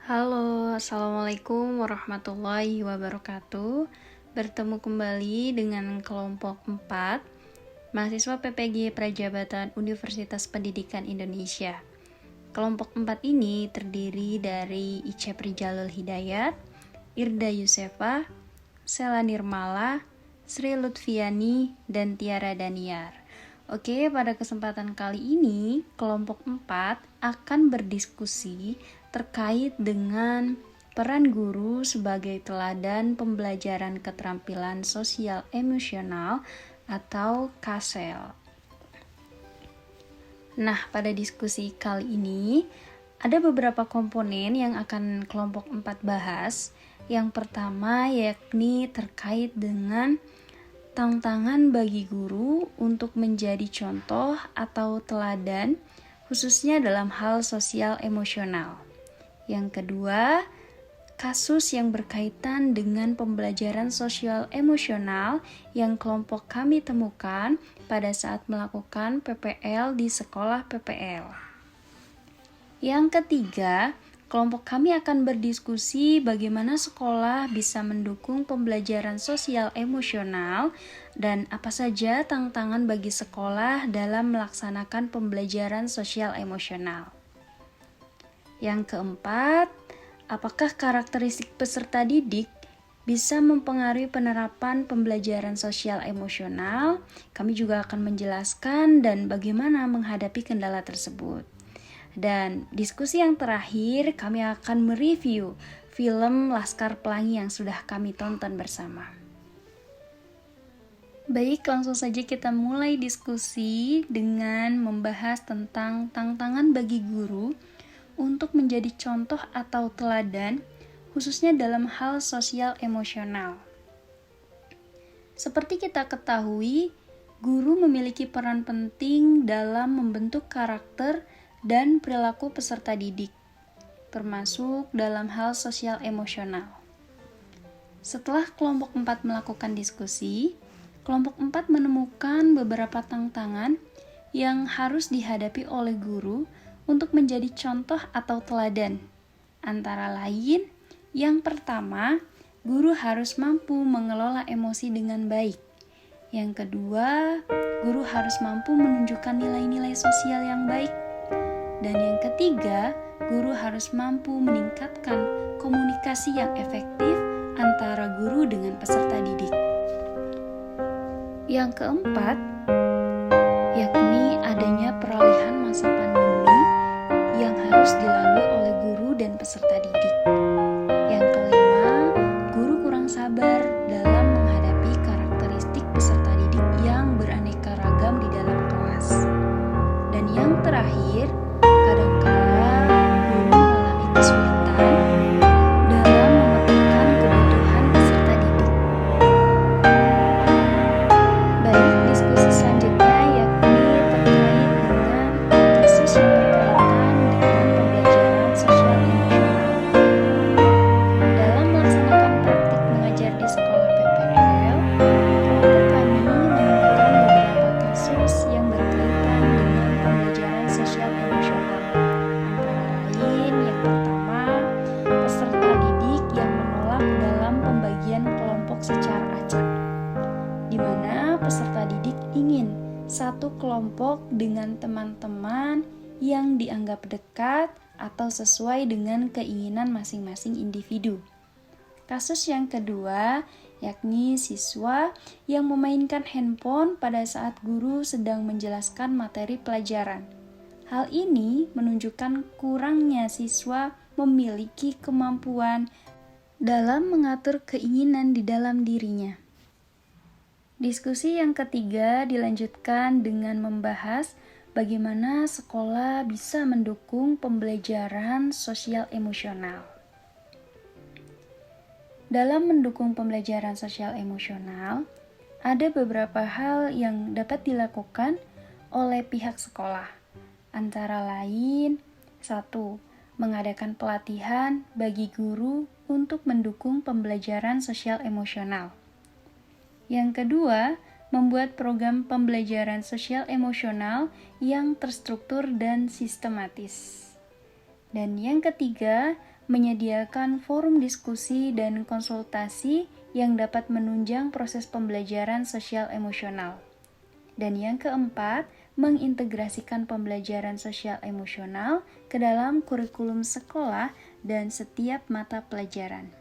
Halo, Assalamualaikum warahmatullahi wabarakatuh. Bertemu kembali dengan kelompok 4, mahasiswa PPG Prajabatan Universitas Pendidikan Indonesia. Kelompok 4 ini terdiri dari Icep Rijalul Hidayat, Irda Yusefa, Sela Nirmala, Sri Lutfiani, dan Tiara Daniar. Oke, pada kesempatan kali ini, kelompok 4 akan berdiskusi terkait dengan peran guru sebagai teladan pembelajaran keterampilan sosial emosional atau KSEL. Nah, pada diskusi kali ini, ada beberapa komponen yang akan kelompok 4 bahas. Yang pertama yakni terkait dengan tantangan bagi guru untuk menjadi contoh atau teladan, khususnya dalam hal sosial emosional. Yang kedua, kasus yang berkaitan dengan pembelajaran sosial emosional yang kelompok kami temukan pada saat melakukan PPL di sekolah PPL. Yang ketiga, kelompok kami akan berdiskusi bagaimana sekolah bisa mendukung pembelajaran sosial emosional dan apa saja tantangan bagi sekolah dalam melaksanakan pembelajaran sosial emosional. Yang keempat, apakah karakteristik peserta didik bisa mempengaruhi penerapan pembelajaran sosial emosional? Kami juga akan menjelaskan dan bagaimana menghadapi kendala tersebut. Dan diskusi yang terakhir, kami akan mereview film Laskar Pelangi yang sudah kami tonton bersama. Baik, langsung saja kita mulai diskusi dengan membahas tentang tantangan bagi guru untuk menjadi contoh atau teladan, khususnya dalam hal sosial emosional. Seperti kita ketahui, guru memiliki peran penting dalam membentuk karakter dan perilaku peserta didik, termasuk dalam hal sosial emosional. Setelah kelompok 4 melakukan diskusi, kelompok 4 menemukan beberapa tantangan yang harus dihadapi oleh guru untuk menjadi contoh atau teladan. Antara lain, yang pertama, guru harus mampu mengelola emosi dengan baik. Yang kedua, guru harus mampu menunjukkan nilai-nilai sosial yang baik. Dan yang ketiga, guru harus mampu meningkatkan komunikasi yang efektif antara guru dengan peserta didik. Yang keempat, yakni adanya peralihan masa pandemi yang harus dilalui oleh guru dan peserta didik. Yang kelima, guru kurang sabar dalam menghadapi karakteristik peserta didik yang beraneka ragam di dalam kelas. Dan yang terakhir, kadangkala guru mengalami kesulitan dalam memetakan kebutuhan peserta didik. Baik, diskusi selanjutnya yakni terkait dengan kasus yang berkaitan dengan pembelajaran sosial emosional. Dalam melaksanakan praktik mengajar di sekolah PPL, kelompok kami menemukan beberapa kasus yang berkaitan dengan pembelajaran sosial emosional. Antara lain, yang pertama, peserta didik yang menolak dalam pembagian kelompok secara acak, di mana peserta didik ingin satu kelompok dengan teman-teman yang dianggap dekat atau sesuai dengan keinginan masing-masing individu. Kasus yang kedua, yakni siswa yang memainkan handphone pada saat guru sedang menjelaskan materi pelajaran. Hal ini menunjukkan kurangnya siswa memiliki kemampuan dalam mengatur keinginan di dalam dirinya. Diskusi yang ketiga dilanjutkan dengan membahas bagaimana sekolah bisa mendukung pembelajaran sosial emosional. Dalam mendukung pembelajaran sosial emosional, ada beberapa hal yang dapat dilakukan oleh pihak sekolah. Antara lain, 1. Mengadakan pelatihan bagi guru untuk mendukung pembelajaran sosial emosional. Yang kedua, membuat program pembelajaran sosial emosional yang terstruktur dan sistematis. Dan yang ketiga, menyediakan forum diskusi dan konsultasi yang dapat menunjang proses pembelajaran sosial emosional. Dan yang keempat, mengintegrasikan pembelajaran sosial emosional ke dalam kurikulum sekolah dan setiap mata pelajaran.